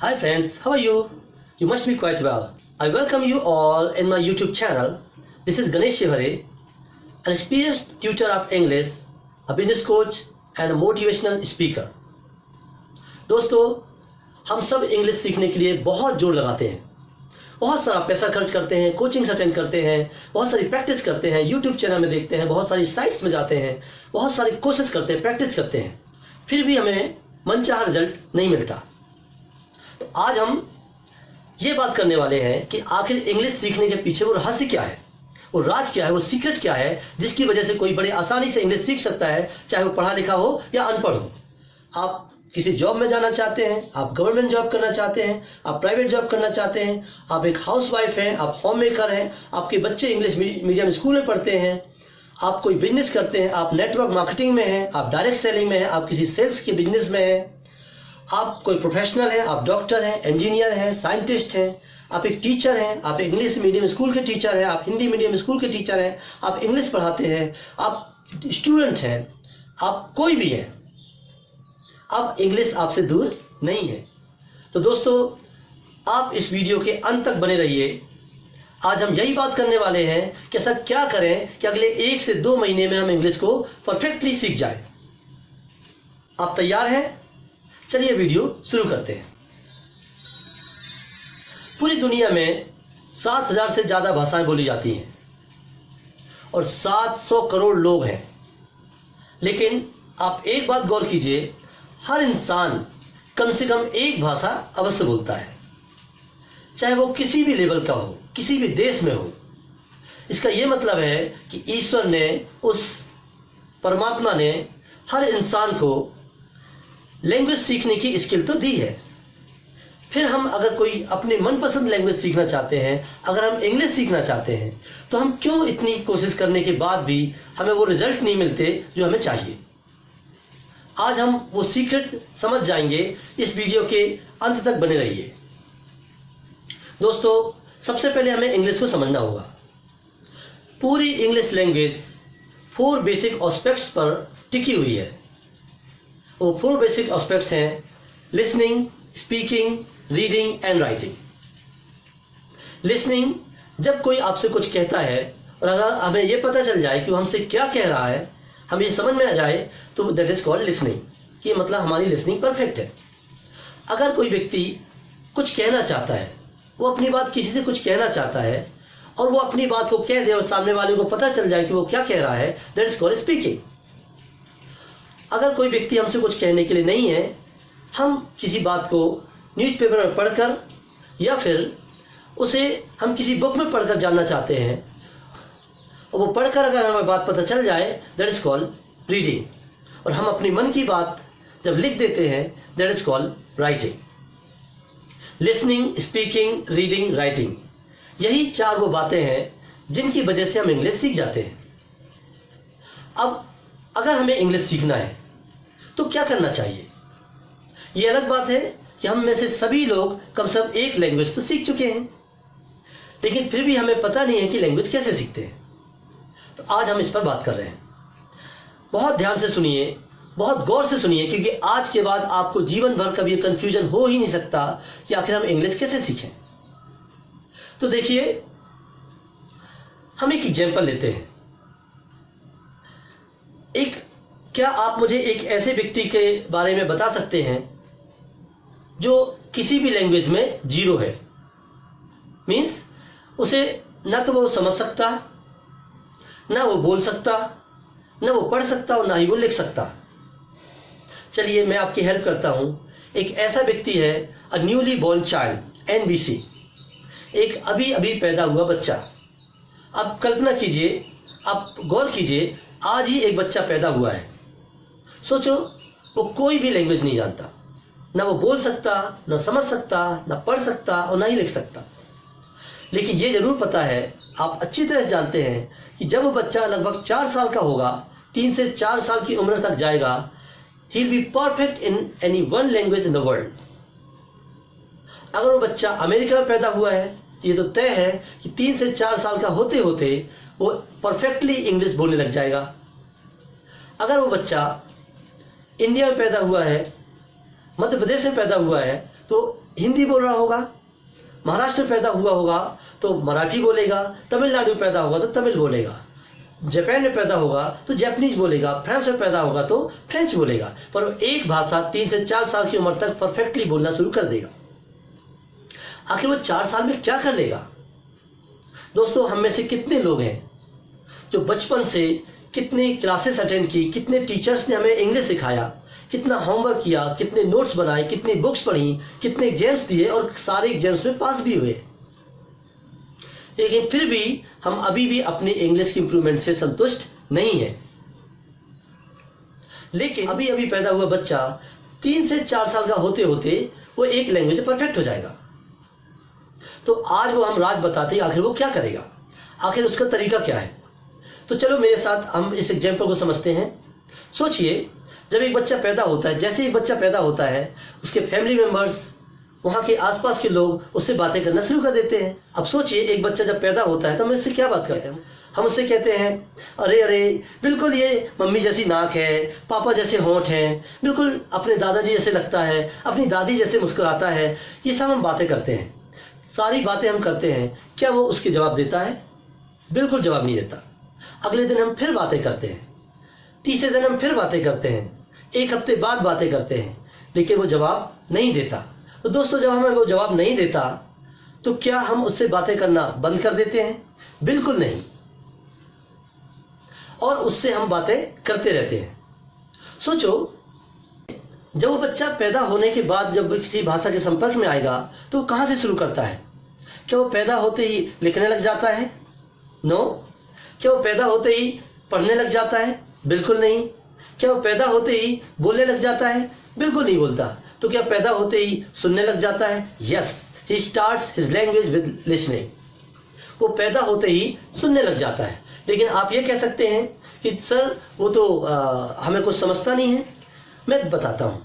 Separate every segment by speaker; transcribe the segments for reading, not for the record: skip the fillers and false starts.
Speaker 1: Hi friends, how are you? You must be quite well. I welcome you all in my YouTube channel. This is Ganesh Shivare, an experienced tutor of English, a business coach and a motivational speaker. दोस्तों, हम सब English सीखने के लिए बहुत जोर लगाते हैं, बहुत सारा पैसा खर्च करते हैं, कोचिंग्स अटेंड करते हैं, बहुत सारी प्रैक्टिस करते हैं, यूट्यूब चैनल में देखते हैं, बहुत सारी साइट्स में जाते हैं, बहुत सारी कोशिश करते हैं, प्रैक्टिस करते हैं, फिर भी हमें मनचाहा रिजल्ट नहीं मिलता। तो आज हम ये बात करने वाले हैं कि आखिर इंग्लिश सीखने के पीछे वो रहस्य क्या है, वो राज क्या है, वो सीक्रेट क्या है जिसकी वजह से कोई बड़े आसानी से इंग्लिश सीख सकता है, चाहे वो पढ़ा लिखा हो या अनपढ़ हो। आप किसी जॉब में जाना चाहते हैं, आप गवर्नमेंट जॉब करना चाहते हैं, आप प्राइवेट जॉब करना चाहते हैं, आप एक हाउसवाइफ हैं, आप होम मेकर हैं, आपके बच्चे इंग्लिश मीडियम स्कूल में पढ़ते हैं, आप कोई बिजनेस करते हैं, आप नेटवर्क मार्केटिंग में हैं, आप डायरेक्ट सेलिंग में हैं, आप किसी सेल्स के बिजनेस में हैं, आप कोई प्रोफेशनल हैं, आप डॉक्टर हैं, इंजीनियर हैं, साइंटिस्ट हैं, आप एक टीचर हैं, आप इंग्लिश मीडियम स्कूल के टीचर हैं, आप हिंदी मीडियम स्कूल के टीचर हैं, आप इंग्लिश पढ़ाते हैं, आप स्टूडेंट हैं, आप कोई भी हैं, अब इंग्लिश आपसे दूर नहीं है। तो दोस्तों, आप इस वीडियो के अंत तक बने रहिए। आज हम यही बात करने वाले हैं कि ऐसा क्या करें कि अगले 1 से 2 महीने में हम इंग्लिश को परफेक्टली सीख जाएं। आप तैयार हैं? चलिए वीडियो शुरू करते हैं। पूरी दुनिया में 7,000 से ज्यादा भाषाएं बोली जाती हैं और 700 करोड़ लोग हैं। लेकिन आप एक बात गौर कीजिए, हर इंसान कम से कम एक भाषा अवश्य बोलता है, चाहे वो किसी भी लेवल का हो, किसी भी देश में हो। इसका यह मतलब है कि ईश्वर ने, उस परमात्मा ने हर इंसान को लैंग्वेज सीखने की स्किल तो दी है। फिर हम अगर कोई अपने मनपसंद लैंग्वेज सीखना चाहते हैं, अगर हम इंग्लिश सीखना चाहते हैं, तो हम क्यों इतनी कोशिश करने के बाद भी हमें वो रिजल्ट नहीं मिलते जो हमें चाहिए। आज हम वो सीक्रेट समझ जाएंगे। इस वीडियो के अंत तक बने रहिए। दोस्तों, सबसे पहले हमें इंग्लिश को समझना होगा। पूरी इंग्लिश लैंग्वेज 4 बेसिक एस्पेक्ट्स पर टिकी हुई है। वो 4 बेसिक एस्पेक्ट्स हैं listening, speaking, reading and writing. Listening, जब कोई आपसे कुछ कहता है और अगर हमें यह पता चल जाए कि वो हमसे क्या कह रहा है, हमें ये समझ में आ जाए, तो दैट इज कॉल्ड लिसनिंग, कि मतलब हमारी लिसनिंग परफेक्ट है। अगर कोई व्यक्ति कुछ कहना चाहता है, वो अपनी बात किसी से कुछ कहना चाहता है और वो अपनी बात को कह दे और सामने वाले को पता चल जाए कि वो क्या कह रहा है, दैट इज कॉल्ड स्पीकिंग। अगर कोई व्यक्ति हमसे कुछ कहने के लिए नहीं है, हम किसी बात को न्यूज़पेपर में पढ़कर या फिर उसे हम किसी बुक में पढ़कर जानना चाहते हैं और वो पढ़कर अगर हमें बात पता चल जाए, दैट इज कॉल्ड रीडिंग। और हम अपनी मन की बात जब लिख देते हैं, that is called writing. Listening, speaking, reading, writing, यही 4 वो बातें हैं जिनकी वजह से हम इंग्लिश सीख जाते हैं। अब अगर हमें इंग्लिश सीखना है तो क्या करना चाहिए? ये अलग बात है कि हम में से सभी लोग कम से कम एक लैंग्वेज तो सीख चुके हैं, लेकिन फिर भी हमें पता नहीं है कि लैंग्वेज कैसे सीखते हैं। तो आज हम इस पर बात कर रहे हैं। बहुत ध्यान से सुनिए, बहुत गौर से सुनिए, क्योंकि आज के बाद आपको जीवन भर कभी कंफ्यूजन हो ही नहीं सकता कि आखिर हम इंग्लिश कैसे सीखें। तो देखिए, हम एक एग्जाम्पल लेते हैं। क्या आप मुझे एक ऐसे व्यक्ति के बारे में बता सकते हैं जो किसी भी लैंग्वेज में 0 है? मीन्स उसे ना तो वो समझ सकता, ना वो बोल सकता, ना वो पढ़ सकता और ना ही वो लिख सकता। चलिए मैं आपकी हेल्प करता हूं। एक ऐसा व्यक्ति है, a newly born child, NBC, एक अभी अभी पैदा हुआ बच्चा। अब कल्पना कीजिए, आप गौर कीजिए, आज ही एक बच्चा पैदा हुआ है। सोचो, वो कोई भी लैंग्वेज नहीं जानता, ना वो बोल सकता, ना समझ सकता, ना पढ़ सकता और ना ही लिख सकता। लेकिन ये जरूर पता है, आप अच्छी तरह से जानते हैं कि जब वो बच्चा लगभग 4 साल का होगा, 3 से 4 साल की उम्र तक जाएगा, he will be perfect in any one language in the world. अगर वो बच्चा अमेरिका में पैदा हुआ है, तो ये तो तय है कि 3 से 4 साल का होते होते वो परफेक्टली इंग्लिश बोलने लग जाएगा। अगर वो बच्चा इंडिया में पैदा हुआ है, मध्य प्रदेश में पैदा हुआ है, तो हिंदी बोल रहा होगा, महाराष्ट्र में पैदा हुआ होगा तो मराठी बोलेगा, तमिलनाडु में पैदा होगा तो तमिल बोलेगा, जापान में पैदा होगा तो जापानीज बोलेगा, फ्रांस में पैदा होगा तो फ्रेंच बोलेगा। पर एक भाषा 3 से 4 साल की उम्र तक परफेक्टली बोलना शुरू कर देगा। आखिर वो 4 साल में क्या कर लेगा? दोस्तों, हम में से कितने लोग हैं जो बचपन से कितने क्लासेस अटेंड की, कितने टीचर्स ने हमें इंग्लिश सिखाया, कितना होमवर्क किया, कितने नोट्स बनाए, कितनी बुक्स पढ़ी, कितने एग्जाम्स दिए और सारे एग्जाम्स में पास भी हुए, लेकिन फिर भी हम अभी भी अपने इंग्लिश की इंप्रूवमेंट से संतुष्ट नहीं है। लेकिन अभी अभी पैदा हुआ बच्चा 3 से 4 साल का होते होते वो एक लैंग्वेज परफेक्ट हो जाएगा। तो आज वो हम राज बताते हैं आखिर वो क्या करेगा, आखिर उसका तरीका क्या है। तो चलो मेरे साथ हम इस एग्जाम्पल को समझते हैं। सोचिए, जब एक बच्चा पैदा होता है, जैसे एक बच्चा पैदा होता है, उसके फैमिली मेंबर्स, वहाँ के आसपास के लोग उससे बातें करना शुरू कर देते हैं। अब सोचिए, एक बच्चा जब पैदा होता है तो हम उससे क्या बात करते हैं? हम उससे कहते हैं, अरे अरे बिल्कुल ये मम्मी जैसी नाक है, पापा जैसे होंठ हैं, बिल्कुल अपने दादाजी जैसे लगता है, अपनी दादी जैसे मुस्कुराता है। ये सब हम बातें करते हैं, सारी बातें हम करते हैं। क्या वो उसके जवाब देता है? बिल्कुल जवाब नहीं देता। अगले दिन हम फिर बातें करते हैं, तीसरे दिन हम फिर बातें करते हैं, एक हफ्ते बाद बातें करते हैं, लेकिन वो जवाब नहीं देता। तो दोस्तों, जब हमें वो जवाब नहीं देता तो क्या हम उससे बातें करना बंद कर देते हैं? बिल्कुल नहीं, और उससे हम बातें करते रहते हैं। सोचो, जब वो बच्चा पैदा होने के बाद जब वो किसी भाषा के संपर्क में आएगा तो वो कहाँ से शुरू करता है? क्या वो पैदा होते ही लिखने लग जाता है? नो। क्या वो पैदा होते ही पढ़ने लग जाता है? बिल्कुल नहीं। क्या वो पैदा होते ही बोलने लग जाता है? बिल्कुल नहीं बोलता। तो क्या पैदा होते ही सुनने लग जाता है? Yes, he starts his language with listening. वो पैदा होते ही सुनने लग जाता है। लेकिन आप ये कह सकते हैं कि सर वो तो हमें कुछ समझता नहीं है। मैं बताता हूँ,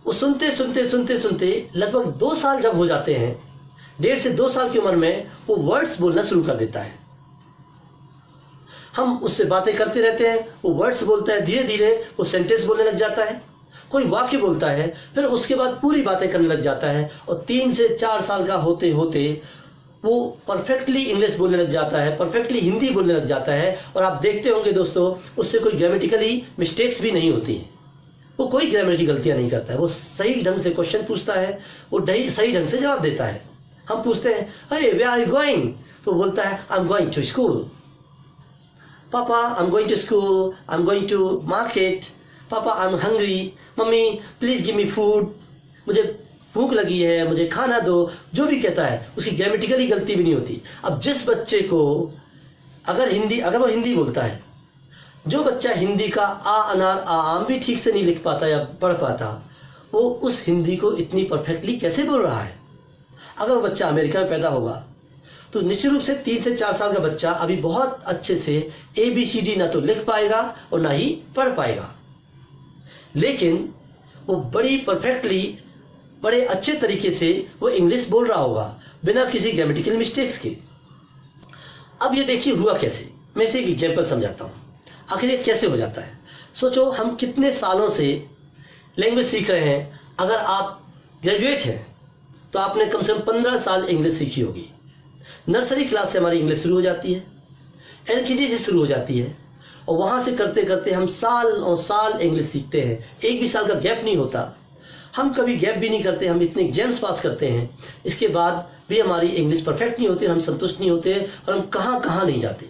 Speaker 1: वो सुनते सुनते सुनते सुनते लगभग 2 साल जब हो जाते हैं, 1.5 से 2 साल की उम्र में वो वर्ड्स बोलना शुरू कर देता है। हम उससे बातें करते रहते हैं, वो वर्ड्स बोलता है, धीरे धीरे वो सेंटेंस बोलने लग जाता है, कोई वाक्य बोलता है, फिर उसके बाद पूरी बातें करने लग जाता है। और 3 से 4 साल का होते होते वो परफेक्टली इंग्लिश बोलने लग जाता है, परफेक्टली हिंदी बोलने लग जाता है। और आप देखते होंगे दोस्तों, उससे कोई ग्रामेटिकली मिस्टेक्स भी नहीं होती हैं, वो कोई ग्रामर की गलतियां नहीं करता है, वो सही ढंग से क्वेश्चन पूछता है, वो सही ढंग से जवाब देता है। हम पूछते हैं, अरे वेयर आर यू गोइंग? तो बोलता है, I am going to school. Papa I am going to school, I am going to market. Papa I am hungry, mummy please give me food, मुझे भूख लगी है, मुझे खाना दो। जो भी कहता है उसकी ग्रामेटिकली गलती भी नहीं होती। अब जिस बच्चे को अगर वो हिंदी बोलता है, जो बच्चा हिंदी का आ अनार आ आम भी ठीक से नहीं लिख पाता या पढ़ पाता, वो उस हिंदी को इतनी परफेक्टली कैसे बोल रहा है? अगर वो बच्चा अमेरिका में पैदा होगा तो निश्चित रूप से 3 से 4 साल का बच्चा अभी बहुत अच्छे से ABCD ना तो लिख पाएगा और ना ही पढ़ पाएगा, लेकिन वो बड़ी परफेक्टली, बड़े अच्छे तरीके से वो इंग्लिश बोल रहा होगा बिना किसी ग्रामेटिकल मिस्टेक्स के। अब ये देखिए हुआ कैसे। मैं इसे एक एग्जाम्पल समझाता हूँ, आखिर ये कैसे हो जाता है। सोचो, हम कितने सालों से लैंग्वेज सीख रहे हैं। अगर आप ग्रेजुएट हैं तो आपने कम से कम 15 साल इंग्लिश सीखी होगी। नर्सरी क्लास से हमारी इंग्लिश शुरू हो जाती है, LKG से शुरू हो जाती है, और वहाँ से करते करते हम साल और साल इंग्लिश सीखते हैं। एक भी साल का गैप नहीं होता, हम कभी गैप भी नहीं करते, हम इतने एग्जाम्स पास करते हैं, इसके बाद भी हमारी इंग्लिश परफेक्ट नहीं होती, हम संतुष्ट नहीं होते और हम कहाँ कहाँ नहीं जाते।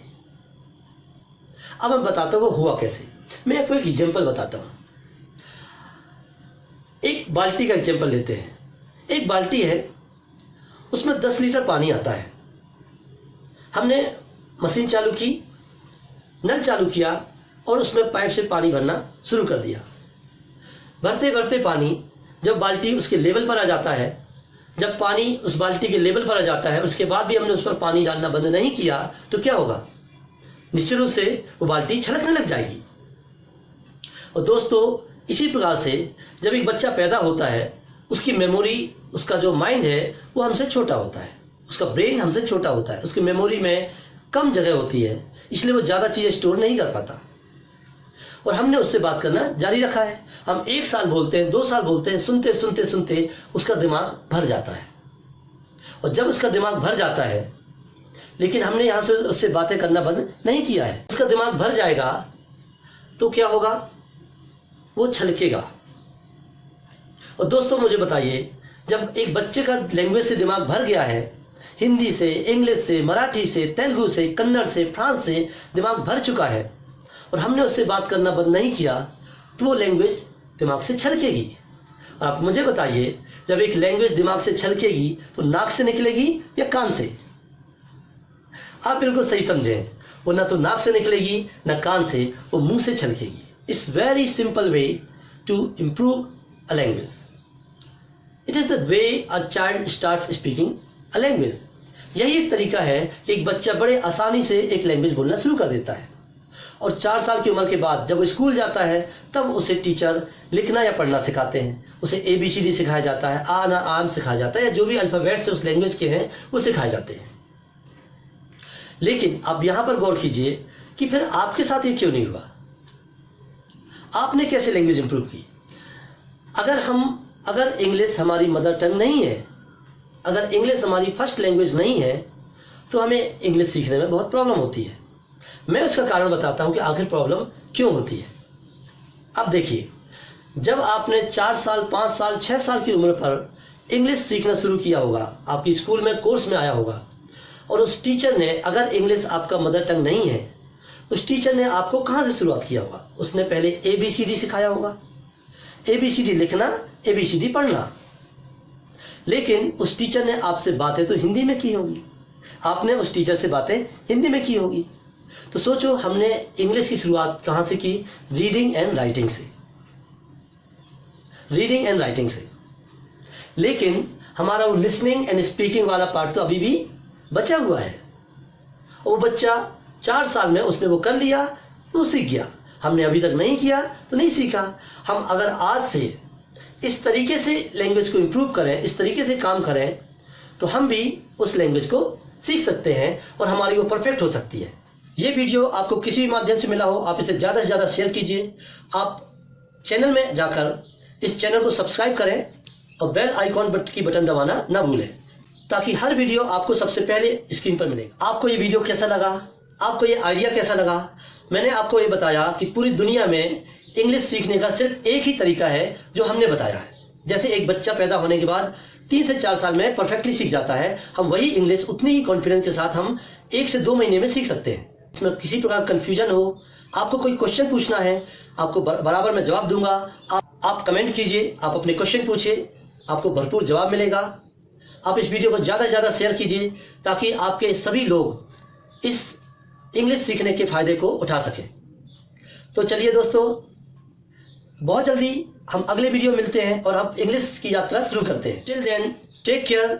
Speaker 1: अब मैं बताता हूँ वो हुआ कैसे। मैं आपको एक एग्जाम्पल बताता हूँ। एक बाल्टी का एग्जाम्पल लेते हैं। एक बाल्टी है, उसमें 10 लीटर पानी आता है। हमने मशीन चालू की, नल चालू किया और उसमें पाइप से पानी भरना शुरू कर दिया। भरते भरते पानी जब बाल्टी उसके लेवल पर आ जाता है, जब पानी उस बाल्टी के लेवल पर आ जाता है, उसके बाद भी हमने उस पर पानी डालना बंद नहीं किया, तो क्या होगा? निश्चित रूप से वो बाल्टी छलकने लग जाएगी। और दोस्तों, इसी प्रकार से जब एक बच्चा पैदा होता है, उसकी मेमोरी, उसका जो माइंड है वो हमसे छोटा होता है, उसका ब्रेन हमसे छोटा होता है, उसकी मेमोरी में कम जगह होती है, इसलिए वो ज़्यादा चीज़ें स्टोर नहीं कर पाता। और हमने उससे बात करना जारी रखा है। हम 1 साल बोलते हैं, 2 साल बोलते हैं, सुनते सुनते सुनते उसका दिमाग भर जाता है। और जब उसका दिमाग भर जाता है, लेकिन हमने यहाँ से उससे बातें करना बंद नहीं किया है, उसका दिमाग भर जाएगा तो क्या होगा, वो छलकेगा। और दोस्तों मुझे बताइए, जब एक बच्चे का लैंग्वेज से दिमाग भर गया है, हिंदी से, इंग्लिश से, मराठी से, तेलुगु से, कन्नड़ से, फ्रांस से दिमाग भर चुका है और हमने उससे बात करना बंद नहीं किया, तो वो लैंग्वेज दिमाग से छलकेगी। और आप मुझे बताइए, जब एक लैंग्वेज दिमाग से छलकेगी तो नाक से निकलेगी या कान से? आप बिल्कुल सही समझें, वो ना तो नाक से निकलेगी ना कान से, वो मुंह से छलकेगी। It's very simple way to improve a language. It is the way a child starts speaking a language. यही एक तरीका है कि एक बच्चा बड़े आसानी से एक लैंग्वेज बोलना शुरू कर देता है। और 4 साल की उम्र के बाद जब वो स्कूल जाता है, तब उसे टीचर लिखना या पढ़ना सिखाते हैं। उसे ABCD सिखाया जाता है, आ ना आम सिखाया जाता है, या जो भी अल्फाबेट्स उस लैंग्वेज के हैं वो सिखाए जाते हैं। लेकिन आप यहां पर गौर कीजिए कि फिर आपके साथ ये क्यों नहीं हुआ? आपने कैसे लैंग्वेज इंप्रूव की? अगर इंग्लिश हमारी मदर टंग नहीं है, अगर इंग्लिश हमारी फर्स्ट लैंग्वेज नहीं है, तो हमें इंग्लिश सीखने में बहुत प्रॉब्लम होती है। मैं उसका कारण बताता हूं कि आखिर प्रॉब्लम क्यों होती है। अब देखिए, जब आपने 4 साल, 5 साल, 6 साल की उम्र पर इंग्लिश सीखना शुरू किया होगा, आपकी स्कूल में कोर्स में आया होगा, और उस टीचर ने, अगर इंग्लिश आपका मदर टंग नहीं है, उस टीचर ने आपको कहाँ से शुरुआत किया होगा? उसने पहले ABCD सिखाया होगा, ABCD लिखना, ABCD पढ़ना। लेकिन उस टीचर ने आपसे बातें तो हिंदी में की होगी, आपने उस टीचर से बातें हिंदी में की होगी। तो सोचो, हमने इंग्लिश की शुरुआत कहाँ से की? रीडिंग एंड राइटिंग से, रीडिंग एंड राइटिंग से। लेकिन हमारा वो लिसनिंग एंड स्पीकिंग वाला पार्ट तो अभी भी बचा हुआ है। वो बच्चा 4 साल में उसने वो कर लिया, वो सीख गया। हमने अभी तक नहीं किया तो नहीं सीखा। हम अगर आज से इस तरीके से लैंग्वेज को इम्प्रूव करें, इस तरीके से काम करें, तो हम भी उस लैंग्वेज को सीख सकते हैं और हमारी वो परफेक्ट हो सकती है। ये वीडियो आपको किसी भी माध्यम से मिला हो, आप इसे ज़्यादा से ज़्यादा शेयर कीजिए। आप चैनल में जाकर इस चैनल को सब्सक्राइब करें और बेल आइकॉन की बटन दबाना ना भूलें, ताकि हर वीडियो आपको सबसे पहले स्क्रीन पर मिलेगा। आपको ये वीडियो कैसा लगा? आपको ये आइडिया कैसा लगा? मैंने आपको ये बताया कि पूरी दुनिया में इंग्लिश सीखने का सिर्फ एक ही तरीका है जो हमने बताया है। जैसे एक बच्चा पैदा होने के बाद 3 से 4 साल में परफेक्टली सीख जाता है, हम वही इंग्लिश उतनी ही कॉन्फिडेंस के साथ हम 1 से 2 महीने में सीख सकते हैं। इसमें किसी प्रकार कंफ्यूजन हो, आपको कोई क्वेश्चन पूछना है, आपको बराबर मैं जवाब दूंगा। आप कमेंट कीजिए, आप अपने क्वेश्चन पूछिए, आपको भरपूर जवाब मिलेगा। आप इस वीडियो को ज़्यादा से ज़्यादा शेयर कीजिए, ताकि आपके सभी लोग इस इंग्लिश सीखने के फायदे को उठा सकें। तो चलिए दोस्तों, बहुत जल्दी हम अगले वीडियो में मिलते हैं और अब इंग्लिश की यात्रा शुरू करते हैं। Till then, take care,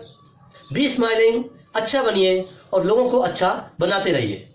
Speaker 1: be smiling, अच्छा बनिए और लोगों को अच्छा बनाते रहिए।